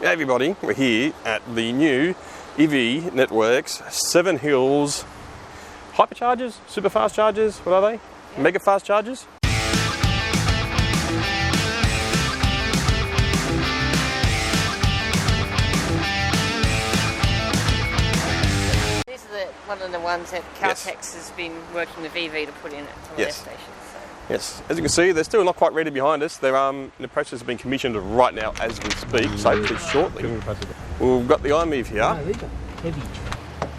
Hey everybody, we're here at the new Evie Networks 7 Hills hyperchargers, super fast chargers, what are they? Yeah. Mega fast chargers? These are one of the ones that Caltex has been working with Evie to put in at their stations. Yes, as you can see, they're still not quite ready behind us. They're in the process of being commissioned right now as we speak, so hopefully shortly. We've got the i-miev here,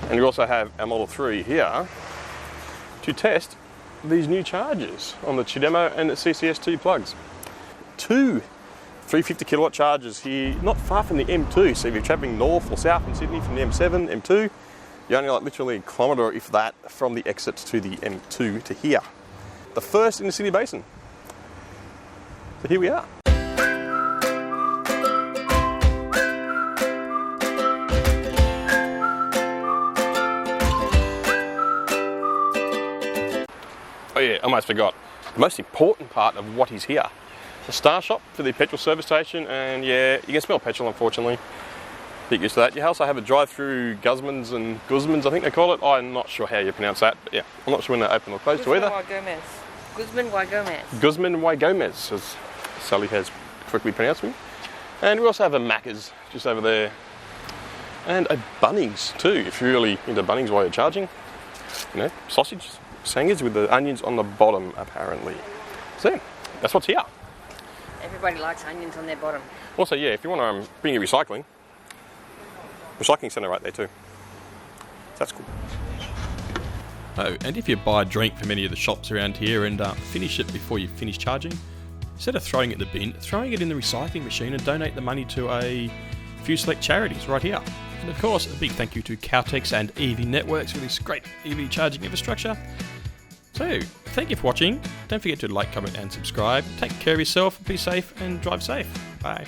and we also have our Model 3 here to test these new chargers on the Chidemo and the CCS2 plugs. Two 350 kilowatt chargers here, not far from the M2, so if you're travelling north or south in Sydney from the M7, M2, you're only like literally a kilometre, if that, from the exits to the M2 to here. The first in the Sydney Basin. So here we are. Oh yeah, almost forgot. The most important part of what is here. The star shop for the petrol service station, and yeah, you can smell petrol unfortunately. Bit used to that. You also have a drive-through Guzmans and Guzmans, I think they call it. I'm not sure how you pronounce that, but yeah, I'm not sure when they're open or closed to either. Guzman Y Gomez. Guzman Y Gomez, as Sally has correctly pronounced me. And we also have a Macca's just over there. And a Bunnings too, if you're really into Bunnings while you're charging. You know, sausage, sangers with the onions on the bottom apparently. So, that's what's here. Everybody likes onions on their bottom. Also, yeah, if you want to bring your recycling centre right there too. So that's cool. Oh, and if you buy a drink from any of the shops around here and finish it before you finish charging, instead of throwing it in the bin, throwing it in the recycling machine and donate the money to a few select charities right here. And of course, a big thank you to Caltex and Evie Networks for this great EV charging infrastructure. So, thank you for watching. Don't forget to like, comment and subscribe. Take care of yourself, be safe and drive safe. Bye.